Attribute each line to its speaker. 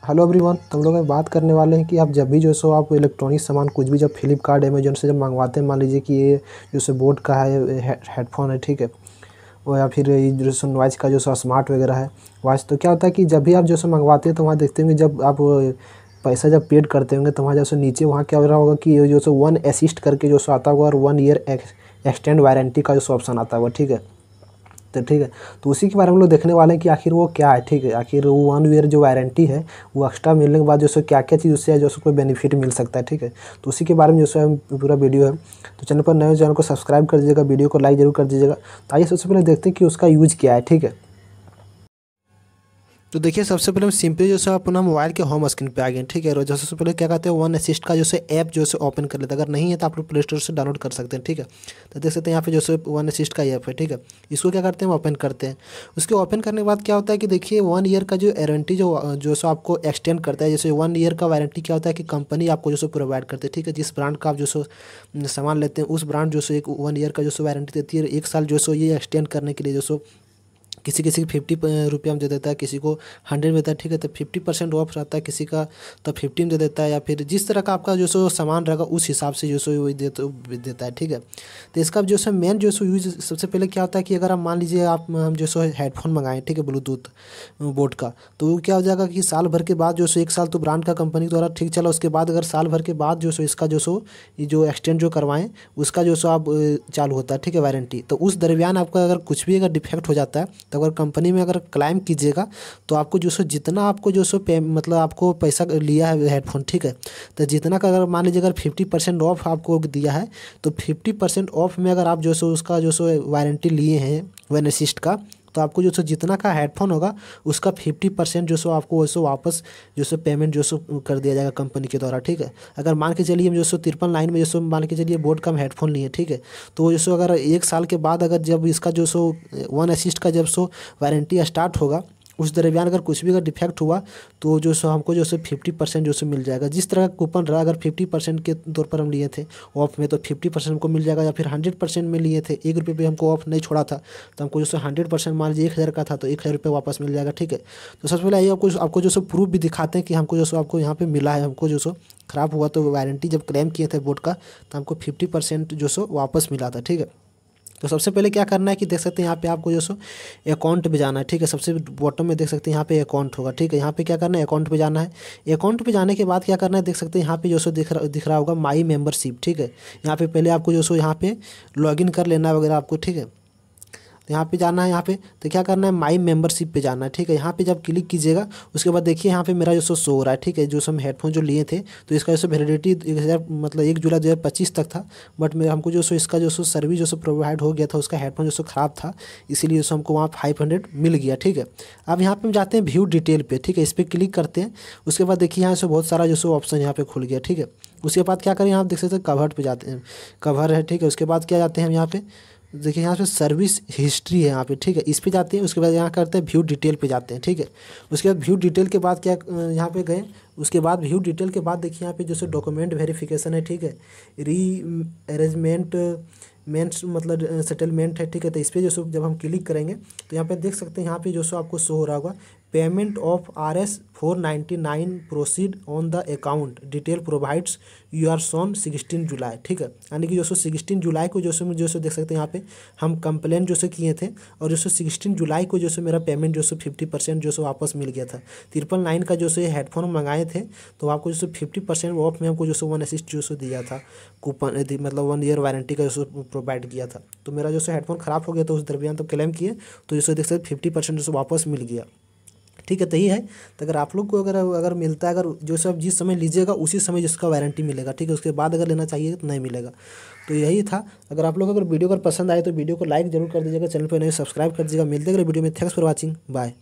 Speaker 1: Hello everyone, तो हम लोग बात करने वाले हैं कि आप जब भी जो सो आप इलेक्ट्रॉनिक सामान कुछ भी जब फ्लिपकार्ट अमेजोन से जब मंगवाते हैं, मान लीजिए कि ये जो सो बोट का है हेडफोन है, ठीक है, वो या फिर ये जो सो नॉइज़ का जो सो स्मार्ट वगैरह है वॉइस, तो क्या होता है कि जब भी आप जो सो मंगवाते हैं तो वहाँ देखते होंगे जब आप पैसा जब पेड करते होंगे तो वहाँ जो सो नीचे वहाँ क्या हो रहा होगा कि ये जो सो वन असिस्ट करके जो सो आता होगा और 1 ईयर एक्सटेंड वारंटी का जो सो ऑप्शन आता होगा, ठीक है। तो ठीक है, तो उसी के बारे में हम लोग देखने वाले हैं कि आखिर वो क्या है, ठीक है। आखिर वो 1 ईयर जो वारंटी है वो एक्स्ट्रा मिलने के बाद जो सो क्या क्या चीज़ उससे है जो सो कोई बेनिफिट मिल सकता है, ठीक है। तो उसी के बारे में जो सो पूरा वीडियो है। तो चैनल पर नए, चैनल को सब्सक्राइब कर दीजिएगा, वीडियो को लाइक जरूर कर दीजिएगा। तो आइए सबसे पहले देखते हैं कि उसका यूज क्या है, ठीक है। तो देखिए, सबसे पहले हम सिंपली जो है अपना मोबाइल के होम स्क्रीन पे आ गए, ठीक है। और सबसे पहले क्या कहते हैं, वन असिस्ट का जो है ऐप जो है ओपन कर लेते हैं। अगर नहीं है तो आप लोग प्ले स्टोर से डाउनलोड कर सकते हैं, ठीक है। तो देख सकते हैं यहाँ पे जो है वन असिस्ट का ऐप है, ठीक है। इसको क्या करते हैं, ओपन करते हैं। उसके ओपन करने के बाद क्या होता है कि देखिए 1 ईयर का जो वारंटी जो सो आपको एक्सटेंड करता है। जैसे 1 ईयर का वारंटी क्या होता है कि कंपनी आपको जो सो प्रोवाइड करती है, ठीक है। जिस ब्रांड का आप जो सो सामान लेते हैं उस ब्रांड जो सो एक 1 ईयर का जो सो वारंटी देती है। 1 साल जो सो ये एक्सटेंड करने के लिए जो सो किसी किसी को 50 रुपया में दे देता है, किसी को 100 में देता है, ठीक है। तो 50% ऑफ रहता है किसी का, तो 50 में दे देता है, या फिर जिस तरह का आपका जो सो सामान रहेगा उस हिसाब से जो सो वो देता है, ठीक है। तो इसका जो सो मेन जो सो यूज सबसे पहले क्या होता है कि अगर आप मान लीजिए आप हम जो सो हेडफोन मंगाएं, ठीक है, ब्लूटूथ बोट का, तो वो क्या हो जाएगा कि साल भर के बाद जो सो 1 साल तो ब्रांड का कंपनी द्वारा ठीक चला, उसके बाद अगर साल भर के बाद जो सो इसका जो सो ये जो एक्सटेंड जो करवाएं उसका जो सो आप चालू होता है, ठीक है, वारंटी। तो उस दरमियान आपका अगर कुछ भी अगर डिफेक्ट हो जाता है तो अगर कंपनी में अगर क्लेम कीजिएगा तो आपको जो सो जितना आपको जो सो मतलब आपको पैसा लिया है हेडफोन, ठीक है, तो जितना का अगर मान लीजिए अगर 50% ऑफ आपको दिया है तो 50% ऑफ में अगर आप जो सो उसका जो सो वारंटी लिए हैं वन असिस्ट का, तो आपको जो सो जितना का हेडफोन होगा उसका 50% जो सो आपको वैसे वापस जो सो पेमेंट जो सो कर दिया जाएगा कंपनी के द्वारा, ठीक है। अगर मान के चलिए हम जो सो 53 लाइन में जो सो मान के चलिए बोट का हम हेडफोन लिए, ठीक है, तो जो सो अगर 1 साल के बाद अगर जब इसका जो सो वन असिस्ट का जब सो वारंटी स्टार्ट होगा उस दरमियान अगर कुछ भी अगर डिफेक्ट हुआ तो जो सो हमको जो सो 50% जो सो मिल जाएगा। जिस तरह का कूपन रहा, अगर 50% के तौर पर हम लिए थे ऑफ में तो 50% हमको मिल जाएगा, या फिर 100% में लिए थे, 1 रुपये भी हमको ऑफ नहीं छोड़ा था तो हमको जो सो 100% मान लीजिए 1000 का था तो 1000 रुपये वापस मिल जाएगा, ठीक है। तो सबसे पहले आइए आपको जो सो प्रूफ भी दिखाते हैं कि हमको जो सो आपको यहाँ पे मिला है। हमको जो सो ख़राब हुआ तो वारंटी जब क्लेम किए थे बोट का तो हमको 50% जो सो वापस मिला था, ठीक है। तो सबसे पहले क्या करना है कि देख सकते हैं यहाँ पे आपको जो सो अकाउंट पे जाना है, ठीक है। सबसे बॉटम में देख सकते हैं यहाँ पे अकाउंट होगा, ठीक है। यहाँ पे क्या करना है, अकाउंट पे जाना है। अकाउंट पे जाने के बाद क्या करना है, देख सकते हैं यहाँ पे जो सो दिख रहा होगा माई मेंबरशिप, ठीक है। यहाँ पे पहले आपको जो सो यहाँ पे लॉगिन कर लेना है वगैरह आपको, ठीक है। तो यहाँ पे जाना है, यहाँ पे तो क्या करना है, माई मेंबरशिप पे जाना है, ठीक है। यहाँ पे जब क्लिक कीजिएगा उसके बाद देखिए यहाँ पे मेरा जो सो हो रहा है, ठीक है। जो हम हेडफोन जो लिए थे तो इसका जो सो वैलिडिटी 1000 मतलब 1 जुलाई 2025 तक था, बट मेरा हमको जो सो इसका जो सो सर्विस जो सो प्रोवाइड हो गया था, उसका हेडफोन जो सो ख़राब था, इसीलिए जो हमको वहाँ 500 मिल गया, ठीक है। अब यहाँ पे हम जाते हैं व्यू डिटेल पे, ठीक है, इस पर क्लिक करते हैं। उसके बाद देखिए यहाँ से बहुत सारा जो सो ऑप्शन यहाँ पे खुल गया, ठीक है। उसके बाद क्या करें, यहाँ देख सकते हैं कवर पे जाते हैं, कवर है, ठीक है। उसके बाद क्या जाते हैं हम यहाँ पे, देखिए यहाँ पे सर्विस हिस्ट्री है यहाँ पे, ठीक है, इस पे जाते हैं। उसके बाद यहाँ करते हैं व्यू डिटेल पे जाते हैं, ठीक है। उसके बाद व्यू डिटेल के बाद क्या यहाँ पे गए, उसके बाद व्यू डिटेल के बाद देखिए यहाँ पे जैसे डॉक्यूमेंट वेरिफिकेशन है, ठीक है, री अरेंजमेंट मेंस मतलब सेटलमेंट है, ठीक है। तो इस पर जो सो जब हम क्लिक करेंगे तो यहाँ पे देख सकते हैं यहाँ पे जो सो आपको शो हो रहा होगा payment of RS499 proceed on the account detail provides you are soon 16 July, ठीक है। यानी कि जो सो 16 जुलाई को जो सो देख सकते हैं यहाँ पे हम कंप्लेन जो सो किए थे और जो सो 16 जुलाई को जो सो मेरा पेमेंट जो सो 50% जो सो वापस मिल गया था। 53 का जो सो ये हेडफोन मंगाए थे तो आपको जो सो 50% ऑफ में हमको जो सो वन असिस्ट जो सो दिया था, कूपन मतलब 1 ईयर वारंटी का जो सो प्रोवाइड किया था। तो मेरा जो सो हेडफोन ख़राब हो गया तो उस दरमियान तो क्लेम किए तो जो सो देख सकते 50% जो सो वापस मिल गया, ठीक है। तो यही है। तो अगर आप लोग को अगर मिलता है, अगर जो सब जिस समय लीजिएगा उसी समय जिसका वारंटी मिलेगा, ठीक है, उसके बाद अगर लेना चाहिए तो नहीं मिलेगा। तो यही था। अगर आप लोग अगर वीडियो अगर पसंद आए तो वीडियो को लाइक जरूर कर दीजिएगा, चैनल पर नहीं सब्सक्राइब कर दीजिएगा। मिलते अगले वीडियो में। Thanks for watching, bye.